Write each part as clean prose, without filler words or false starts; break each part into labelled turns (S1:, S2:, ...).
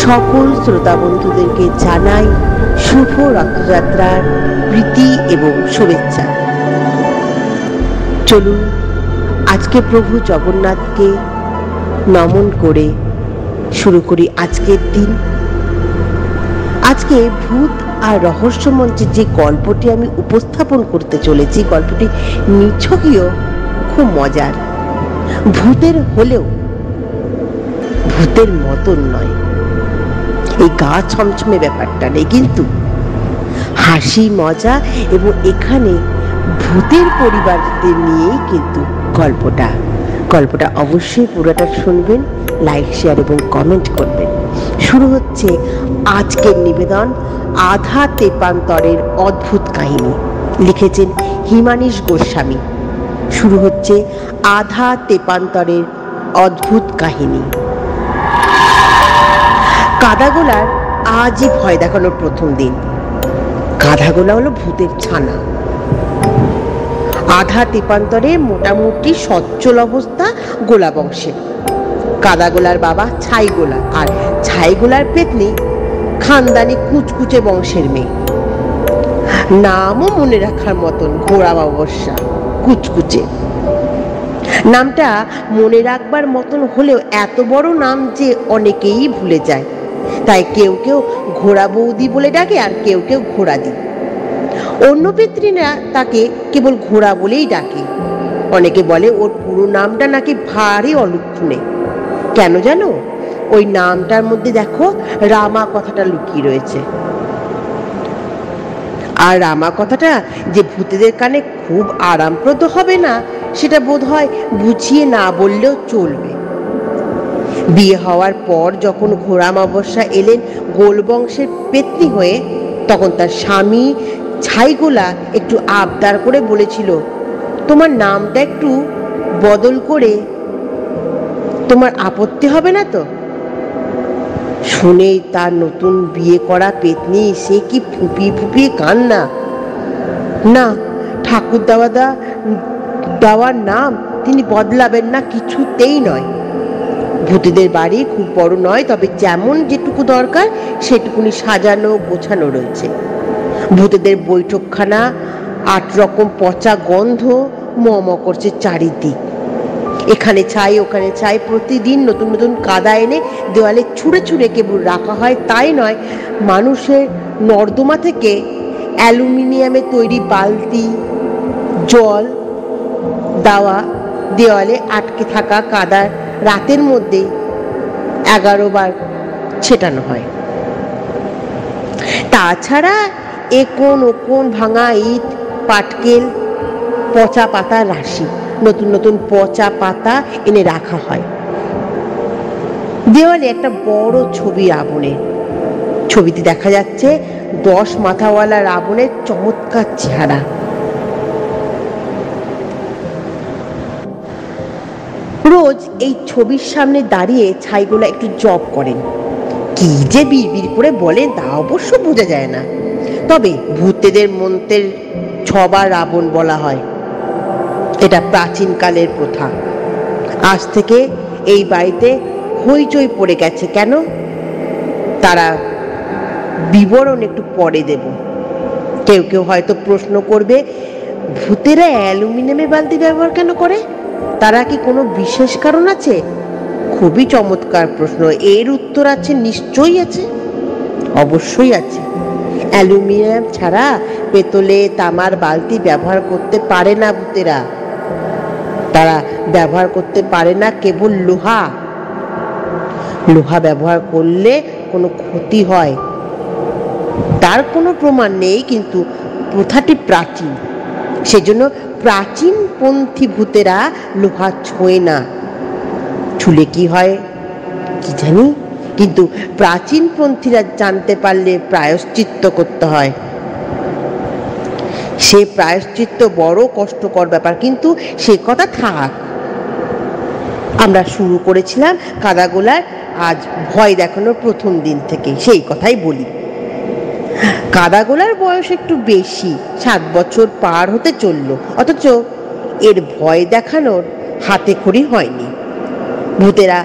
S1: সকল শ্রোতা বন্ধুদেরকে জানাই শুভ রথযাত্রার প্রীতি এবং শুভেচ্ছা। চলুন আজকে প্রভু জগন্নাথকে নমন করে শুরু করি আজকের দিন। আজকে ভূত আর রহস্য মঞ্চের যে গল্পটি আমি উপস্থাপন করতে চলেছি, গল্পটি নিছকীয় খুব মজার। ভূতের হলেও ভূতের মতন নয়, এই গা ছমছমে ব্যাপারটা নেই, কিন্তু হাসি মজা এবং এখানে ভূতের পরিবারদের নিয়েই কিন্তু গল্পটা অবশ্যই পুরোটা শুনবেন, লাইক শেয়ার এবং কমেন্ট করবেন। শুরু হচ্ছে আজকের নিবেদন আধা তেপান্তরের অদ্ভুত কাহিনী। লিখেছেন হিমানীশ গোস্বামী। শুরু হচ্ছে আধা তেপান্তরের অদ্ভুত কাহিনী। কাদাগোলার আজই ভয় দেখানোর প্রথম দিন। কাদাগোলা হলো ভূতের ছানা। আধা তেপান্তরে মোটামুটি সচ্ছল অবস্থা গোলা বংশের। কাদাগোলার বাবা ছাইগোলা, আর ছাইগোলার পেতনি খানদানি কুচকুচে বংশের মেয়ে। নামও মনে রাখার মতন, ঘোড়া অবশ্যা কুচকুচে। নামটা মনে রাখবার মতন হলেও এত বড় নাম যে অনেকেই ভুলে যায়, তাই কেউ কেউ ঘোড়া বৌদি বলে ডাকে, আর কেউ কেউ ঘোড়া দি। অন্য পিতৃরা তাকে কেবল ঘোড়া বলেই ডাকে। অনেকে বলে ওর পুরো নামটা নাকি ভারী অলক্ষণে। কেন জানো? ওই নামটার মধ্যে দেখো রামা কথাটা লুকিয়ে রয়েছে। আর রামা কথাটা যে ভূতেদের কানে খুব আরামপ্রদ হবে না, সেটা বোধ হয় বুঝিয়ে না বললেও চলবে। বিয়ে হওয়ার পর যখন ঘোড়া অমাবস্যা এলেন গোল বংশের পেতনি হয়ে, তখন তার স্বামী ছাইগোলা একটু আবদার করে বলেছিল, তোমার নামটা একটু বদল করে, তোমার আপত্তি হবে না তো? শুনেই তার নতুন বিয়ে করা পেতনি সে কি ফুপিয়ে ফুপিয়ে কান্না। না, ঠাকুর দেওয়ার নাম তিনি বদলাবেন না, কিছুতেই নয়। ভূতেদের বাড়ি খুব বড় নয়, তবে যেমন যেটুকু দরকার সেটুকুনি সাজানো গোছানো রয়েছে। ভূতেদের বৈঠকখানা 8 রকম পচা গন্ধ ম করছে চারিদিক। এখানে ছাই ওখানে ছাই, প্রতিদিন নতুন নতুন কাদা এনে দেওয়ালে ছুঁড়ে ছুঁড়ে কেবল রাখা হয় তাই নয়, মানুষের নর্দমা থেকে অ্যালুমিনিয়ামে তৈরি বালতি জল দেওয়া দেওয়ালে আটকে থাকা কাদা রাতের মধ্যে 11 বার ছেটানো হয়। তাছাড়া কোন ভাঙা ইট, পাটকেল, পচা পাতা রাশি, নতুন নতুন পচা পাতা এনে রাখা হয়। দেওয়ালে একটা বড় ছবি রাবণের। ছবিতে দেখা যাচ্ছে 10 মাথাওয়ালা রাবণের চমৎকার চেহারা। রোজ এই ছবির সামনে দাঁড়িয়ে ছাইগোলা একটু জপ করেন। কি যে বিড়বিড় করে বলেন তা অবশ্য বোঝা যায় না, তবে ভূতেদের মন্ত্রের 6 বার রাবণ বলা হয়। এটা প্রাচীনকালের প্রথা। আজ থেকে এই বাড়িতে হইচই পড়ে গেছে। কেন? তারা বিবরণ একটু পরে দেব। কেউ কেউ হয়তো প্রশ্ন করবে, ভূতেরা অ্যালুমিনিয়ামের বালতি ব্যবহার কেন করে? তারা কি কোনো বিশেষ কারণ আছে? খুবই চমৎকার প্রশ্ন। এর উত্তর আছে, নিশ্চয়ই আছে, অবশ্যই আছে। অ্যালুমিনিয়াম ছাড়া পেতলে তামার বালতি ব্যবহার করতে পারে না ভূতেরা। তারা ব্যবহার করতে পারে না কেবল লোহা। লোহা ব্যবহার করলে কোনো ক্ষতি হয় তার কোনো প্রমাণ নেই, কিন্তু প্রথাটি প্রাচীন। সেজন্য প্রাচীনপন্থী ভূতেরা লোহা ছোঁয় না। ছুলে কি হয় কি জানি, কিন্তু প্রাচীনপন্থীরা জানতে পারলে প্রায়শ্চিত্ত করতে হয়। সে প্রায়শ্চিত্ত বড় কষ্টকর ব্যাপার, কিন্তু সে কথা থাক। আমরা শুরু করেছিলাম কাদাগোলার আজ ভয় দেখানোর প্রথম দিন থেকে, সেই কথাই বলি। কাদাগোলার বয়স একটু বেশি, 7 বছর পার হতে চলল, অথচ এর ভয় দেখানোর হাতে খড়ি হয়নি। ভূতেরা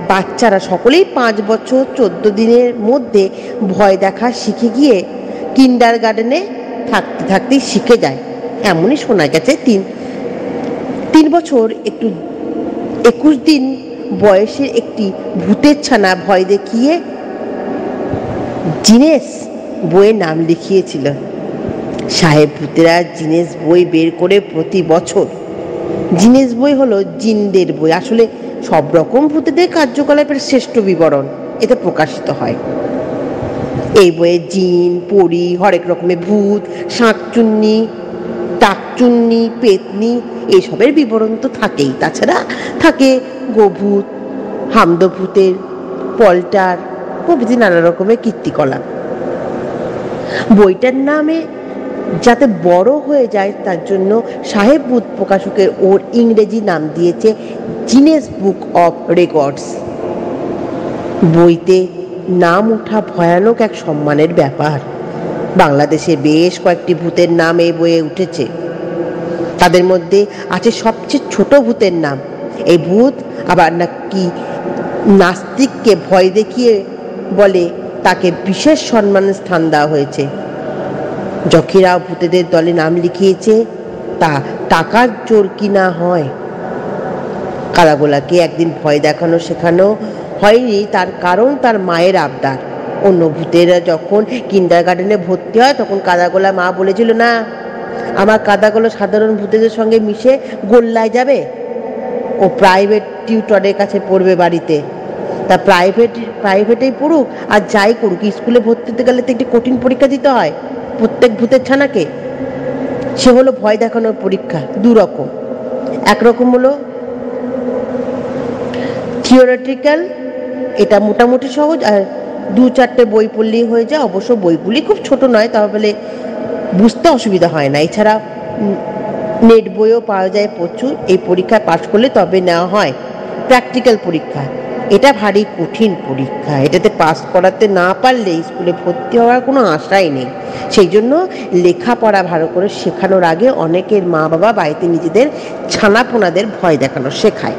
S1: বাচ্চারা সকলেই 5 বছর 14 দিনের মধ্যে ভয় দেখা শিখে গিয়ে কিন্ডার গার্ডেনে থাকতে থাকতেই শিখে যায়, এমনই শোনা গেছে। 3 বছর একটু 21 দিন বয়সের একটি ভূতের ছানা ভয় দেখিয়ে জিনেস বইয়ের নাম লিখিয়েছিল। সাহেব ভূতেরা জিনেস বই বের করে প্রতি বছর, জিনেস বই হলো জিনদের বই, আসলে সব রকম ভূতেদের কার্যকলাপের শ্রেষ্ঠ বিবরণ এতে প্রকাশিত হয়। এই বইয়ে জিন, পরী, হরেক রকমের ভূত, শাঁকচুন্নি, টাকচুন্নি, পেতনি এসবের বিবরণ তো থাকেই। তাছাড়া থাকে গোভূত, হামদভূতের, পল্টার প্রভৃতি নানা রকমের কীর্তিকলাপ। বইটার নামে যাতে বড় হয়ে যায় তার জন্য সাহেব ভূত প্রকাশকের ওর ইংরেজি নাম দিয়েছে জিনেস বুক অফ রেকর্ডস। বইতে নাম ওঠা ভয়ানক এক সম্মানের ব্যাপার। বাংলাদেশে বেশ কয়েকটি ভূতের নাম এই বইয়ে উঠেছে। তাদের মধ্যে আছে সবচেয়ে ছোট ভূতের নাম। এই ভূত আবার নাকি নাস্তিককে ভয় দেখিয়ে বলে তাকে বিশেষ সম্মানের স্থান দেওয়া হয়েছে। যখিরা ভূতেদের দলে নাম লিখিয়েছে তা টাকার জোর কি না হয়। কাদাগোলাকে একদিন ভয় দেখানো শেখানো হয়নি, তার কারণ তার মায়ের আবদার। অন্য ভূতেরা যখন কিন্ডার গার্ডেনে ভর্তি হয় তখন কাদাগোলা মা বলেছিল, না, আমার কাদাগোলা সাধারণ ভূতেদের সঙ্গে মিশে গোল্লায় যাবে, ও প্রাইভেট টিউটরের কাছে পড়বে বাড়িতে। তা প্রাইভেটেই পড়ুক আর যাই করুক, স্কুলে ভর্তি হতে গেলে তো একটি কঠিন পরীক্ষা দিতে হয় প্রত্যেক ভূতের ছানাকে। সে হলো ভয় দেখানোর পরীক্ষা, দুরকম। একরকম হলো থিওরিটিক্যাল, এটা মোটামুটি সহজ, আর 2-4টে বই পড়লেই হয়ে যায়। অবশ্য বইগুলি খুব ছোট নয়, তাহলে বুঝতে অসুবিধা হয় না। এছাড়া নেট বইও পাওয়া যায় প্রচুর। এই পরীক্ষায় পাশ করলে তবে নেওয়া হয় প্র্যাকটিক্যাল পরীক্ষা। এটা ভারী কঠিন পরীক্ষা, এটাতে পাস করাতে না পারলে স্কুলে ভর্তি হওয়ার কোনো আশাই নেই। সেই জন্য লেখাপড়া ভালো করে শেখানোর আগে অনেকের মা বাবা বাড়িতে নিজেদের ছানাপোনাদের ভয় দেখানো শেখায়।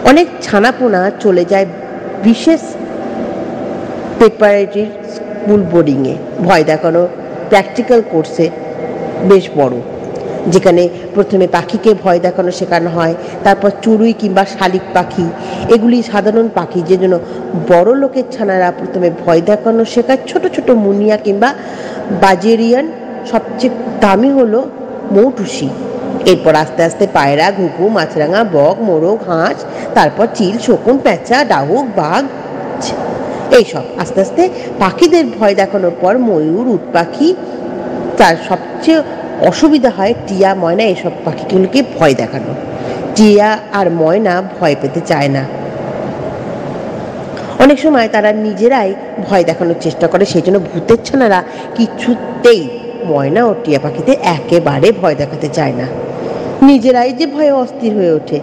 S1: অনেক ছানাপোনা চলে যায় বিশেষ প্রিপারেটরি স্কুল বোর্ডিংয়ে ভয় দেখানো প্র্যাকটিক্যাল কোর্সে, বেশ বড়, যেখানে প্রথমে পাখিকে ভয় দেখানো শেখানো হয়, তারপর চড়ুই কিংবা শালিক পাখি, এগুলি সাধারণ পাখি, যে জন্য বড় লোকের ছানারা প্রথমে ভয় দেখানো শেখায় ছোট ছোট মুনিয়া কিংবা বাজেরিয়ান। সবচেয়ে দামি হলো মৌটুসি, এরপর আস্তে আস্তে পায়রা, ঘুঘু, মাছরাঙা, বক, মোরগ, হাঁস, তারপর চিল, শকুন, পেঁচা, ডাহুক, বাঘ, এইসব আস্তে আস্তে পাখিদের ভয় দেখানোর পর ময়ূর, উট পাখি। তার সবচেয়ে অসুবিধা হয় টিয়া, ময়না, এসব পাখিগুলোকে ভয় দেখানো। টিয়া আর ময়না ভয় পেতে চায় না, অনেক সময় তারা নিজেরাই ভয় দেখানোর চেষ্টা করে। সেই জন্য ভূতের ছানারা কিছুতেই ময়না ও টিয়া পাখিতে একেবারে ভয় দেখাতে চায় না, নিজেরাই যে ভয়ে অস্থির হয়ে ওঠে।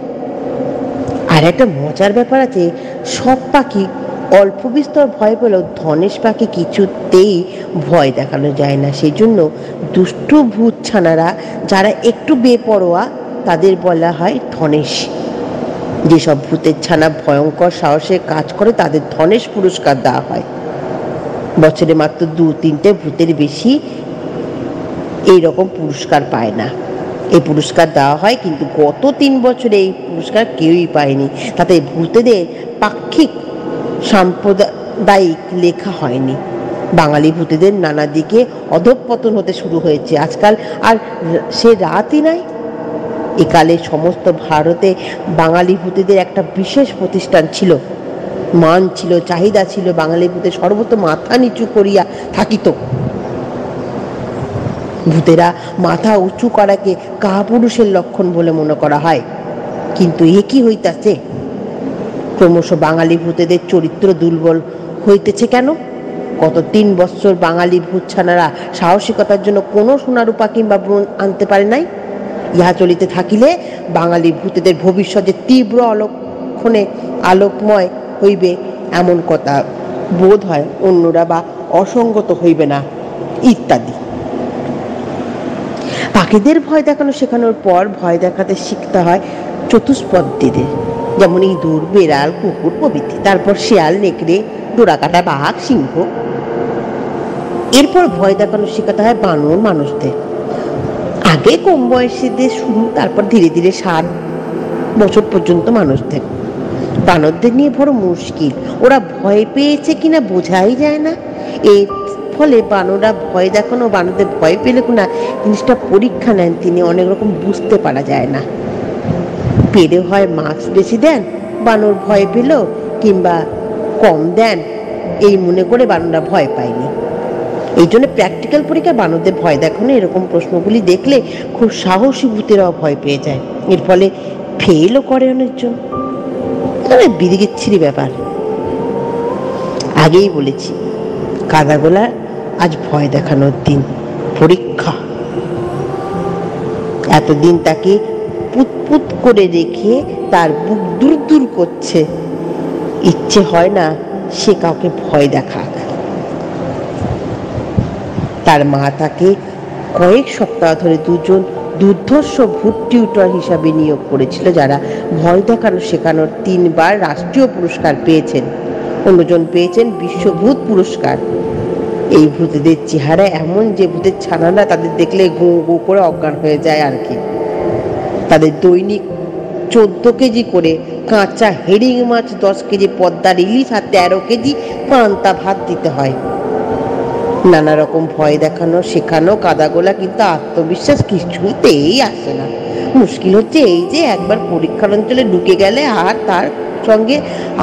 S1: আর একটা মজার ব্যাপার আছে, সব পাখি অল্প বিস্তর ভয় পেলেও ধনেশ পাখি কিছুতেই ভয় দেখানো যায় না। সেই জন্য দুষ্টু ভূত ছানারা যারা একটু বেপরোয়া তাদের বলা হয় ধনেশ। যেসব ভূতের ছানা ভয়ঙ্কর সাহসের কাজ করে তাদের ধনেশ পুরস্কার দেওয়া হয়। বছরে মাত্র 2-3টে ভূতের বেশি এইরকম পুরস্কার পায় না। এই পুরস্কার দেওয়া হয়, কিন্তু গত 3 বছরে এই পুরস্কার কেউই পায়নি। তাতে ভূতেদের পাক্ষিক সাম্প্রদায়িক লেখা হয়নি। বাঙালি ভূতেদের নানা দিকে অধঃপতন হতে শুরু হয়েছে। আজকাল আর সে রাতই নাই। একালে সমস্ত ভারতে বাঙালি ভূতেদের একটা বিশেষ প্রতিষ্ঠান ছিল, মান ছিল, চাহিদা ছিল। বাঙালি ভূতের সর্বত মাথা নিচু করিয়া থাকিত। ভূতেরা মাথা উঁচু করাকে কাপুরুষের লক্ষণ বলে মনে করা হয়। কিন্তু এ কি হইতাছে? ক্রমশ বাঙালি ভূতেদের চরিত্র দুর্বল হইতেছে কেন? গত 3 বছর বাঙালি ভূত ছানারা সাহসিকতার জন্য কোনো সোনারূপা কিংবা ব্রোঞ্জ আনতে পারে নাই। ইহা চলিতে থাকিলে বাঙালি ভূতেদের ভবিষ্যৎ যে তীব্র অলক্ষণে আলোকময় হইবে এমন কথা বোধ হয় অন্যরা বা অসঙ্গত হইবে না, ইত্যাদি। পাখিদের ভয় দেখানো শেখানোর পর ভয় দেখাতে শিখতে হয় চতুষ্পদীদের, যেমন ইঁদুর, বেড়াল, কুকুর প্রভৃতি, তারপর শিয়াল, নেকড়ে, ডোরাকাটা, বাঘ, সিংহ। এরপর ভয় দেখানো শেখাতে হয় বানর মানুষদের। আগে কম বয়সীদের শুরু, তারপর ধীরে ধীরে 60 বছর পর্যন্ত মানুষদের। বানরদের নিয়ে বড় মুশকিল, ওরা ভয় পেয়েছে কিনা বোঝাই যায় না। এর ফলে বানররা ভয় দেখানো, বানরদের ভয় পেলে কিনা জিনিসটা পরীক্ষা নেন তিনি, অনেক রকম বুঝতে পারা যায় না। পেলে হয় মাস্ক বেশি দেন, বানর ভয় পেল, কিংবা কম দেন, এই মনে করে বানররা ভয় পায়নি। এই জন্য প্র্যাকটিক্যাল পরীক্ষা বানরদের ভয় দেখানো, এরকম প্রশ্নগুলি দেখলে খুব সাহসী ভূতেরাও ভয় পেয়ে যায়। এর ফলে ফেলও করে অনেকজন। বিদিকিচ্ছিরি ব্যাপার। আগেই বলেছি, কাদাগোলা আজ ভয় দেখানোর দিন, পরীক্ষা। এতদিন তাকে পুতপুত করে রেখে তার বুক দূর দূর করছে, ইচ্ছে হয় না সে কাউকে ভয় দেখাক। তার মা তাকে কয়েক সপ্তাহ ধরে দুজন দুর্ধর্ষ ভূত টিউটর হিসাবে নিয়োগ করেছিল, যারা ভয় দেখানো শেখানোর 3বার রাষ্ট্রীয় পুরস্কার পেয়েছেন। অন্যজন পেয়েছেন বিশ্বভূত পুরস্কার। এই ভূতেদের চেহারা এমন যে ভূতের ছানারা তাদের দেখলে গো গো করে অজ্ঞান হয়ে যায় আর কি। তাদের দৈনিক 14 কেজি করে কাঁচা হেরিং মাছ, 10 কেজি পদ্মার ইলিশ আর 13 কেজি পান্তা ভাত দিতে হয়। নানা রকম ভয় দেখানো শেখানো কাদাগোলা কিন্তু আত্মবিশ্বাস কিছুতেই আসে না। মুশকিল হচ্ছে এই যে একবার পরীক্ষার অঞ্চলে ঢুকে গেলে আর তার সঙ্গে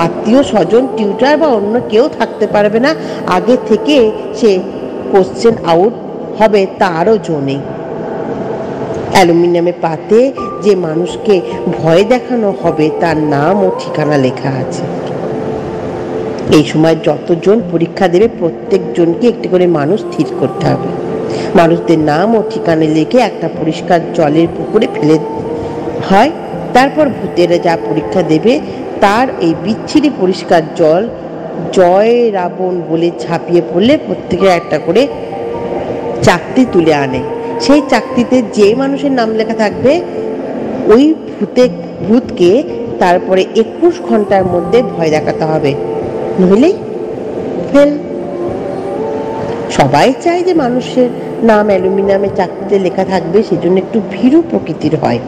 S1: আত্মীয় স্বজন, টিউটার বা অন্য কেউ থাকতে পারবে না। আগে থেকে সে কোশ্চেন আউট হবে তারও জো নেই। অ্যালুমিনিয়ামের পাতে যে মানুষকে ভয় দেখানো হবে তার নাম ও ঠিকানা লেখা আছে। এই সময় যতজন পরীক্ষা দেবে প্রত্যেকজনকে একটি করে মানুষ স্থির করতে হবে। মানুষদের নাম ও ঠিকানা লিখে একটা পরিষ্কার জলের পুকুরে ফেলে হয়। তারপর ভূতেরা যা পরীক্ষা দেবে তার এই বিচ্ছিরি পরিষ্কার জল জয় রাবণ বলে ছাপিয়ে পড়লে প্রত্যেকের একটা করে চাকতি তুলে আনে। সেই চাকতিতে যে মানুষের নাম লেখা থাকবে ওই ভূতকে তারপরে 21 ঘন্টার মধ্যে ভয় দেখাতে হবে, নইলেই ফেল। সবাই চায় যে মানুষের নাম অ্যালুমিনিয়ামের চাকতিতে লেখা থাকবে, সেজন্য একটু ভীরু প্রকৃতির হয়।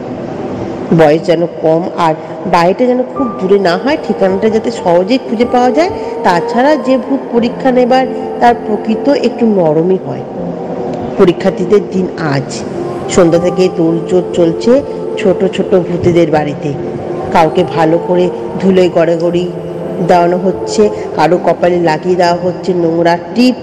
S1: বয়স যেন কম আর বাড়িটা যেন খুব দূরে না হয়, ঠিকানাটা যাতে সহজেই খুঁজে পাওয়া যায়। তাছাড়া যে ভূত পরীক্ষা নেবার তার প্রকৃত একটু নরমই হয়। পরীক্ষার্থীদের দিন আজ। সন্ধ্যা থেকে তোড়জোড় চলছে ছোট ছোট ভূতেদের বাড়িতে। কাউকে ভালো করে ধুলে গড়াগড়ি দেওয়ানো হচ্ছে, কারো কপালে লাগিয়ে দেওয়া হচ্ছে নোংরা টিপ।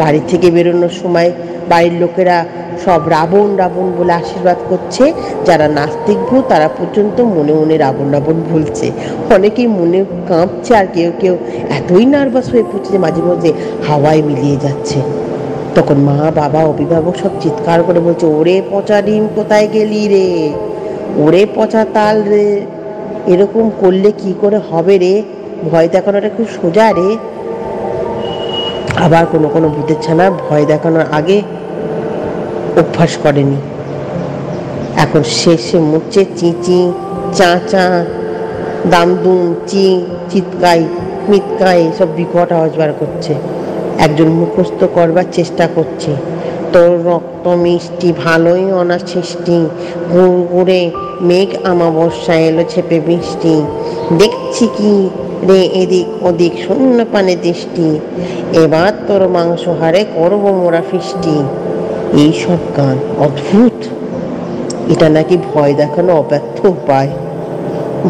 S1: বাড়ি থেকে বেরোনোর সময় বাড়ির লোকেরা সব রাবণ রাবণ বলে আশীর্বাদ করছে। যারা নাস্তিক ভূত তারা পর্যন্ত মনে মনে রাবণ রাবণ বলছে। অনেকেই মনে কাঁপছে, আর কেউ কেউ এতই নার্ভাস হয়ে পড়ছে যে মাঝে মাঝে হাওয়ায় মিলিয়ে যাচ্ছে। তখন মা, বাবা, অভিভাবক সব চিৎকার করে বলছে, ওরে পচা ডিম কোথায় গেলি রে, ওরে পচা তাল রে, এরকম করলে কি করে হবে রে, ভয় দেখানোটা খুব সোজা রে। আবার কোনো কোনো ভূতের ছানা ভয় দেখানোর আগে অভ্যাস করেনি, এখন শেষে মুখছে চিঁচি চা চা দামদুম চি চিৎকাই মিৎকাই সব বিকট আওয়াজ বার করছে। একজন মুখস্থ করবার চেষ্টা করছে, তোর রক্ত মিষ্টি ভালোই অনাসৃষ্টি, গুড়গুড়ে মেঘ আমাবস্যা এলো ছেপে বৃষ্টি, দেখছি কি রে এদিক ওদিক শূন্য পানে দৃষ্টি, এবার তোর মাংস হারে করবো মোরা ফিষ্টি। এইসব গান অদ্ভুত। এটা নাকি ভয় দেখানো অব্যর্থ উপায়।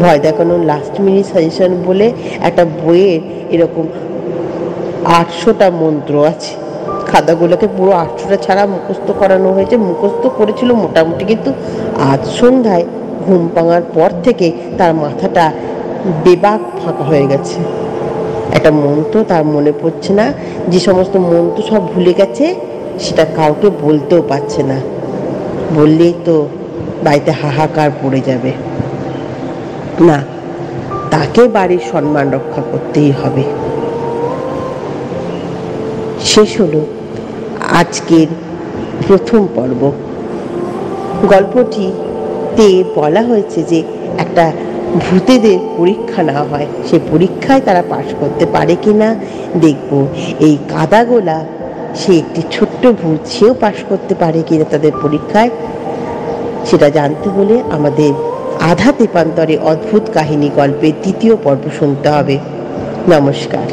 S1: ভয় দেখানোর লাস্ট মিনিট সাজেশন বলে একটা বইয়ের এরকম 800টা মন্ত্র আছে। খাতাগুলোকে পুরো 800টা ছাড়া মুখস্থ করানো হয়েছে। মুখস্থ করেছিল মোটামুটি, কিন্তু আজ সন্ধ্যায় ঘুম ভাঙার পর থেকে তার মাথাটা বেবাক ফাঁকা হয়ে গেছে। একটা মন্ত্র তার মনে পড়ছে না, যে সমস্ত মন্ত্র সব ভুলে গেছে, সেটা কাউকে বলতেও পারছে না। বললেই তো বাড়িতে হাহাকার পড়ে যাবে। না, তাকে বাড়ির সম্মান রক্ষা করতেই হবে। শেষ হলো আজকের প্রথম পর্ব। গল্পটিতে বলা হয়েছে যে একটা ভূতেদের পরীক্ষা না হয়, সে পরীক্ষায় তারা পাশ করতে পারে কিনা দেখব। এই কাদাগোলা সে একটি ছোট্ট ভূত, সেও পাশ করতে পারে কিনা তাদের পরীক্ষায়, সেটা জানতে হলে আমাদের আধা তেপান্তরে অদ্ভুত কাহিনী গল্পের 3য় পর্ব শুনতে হবে। নমস্কার।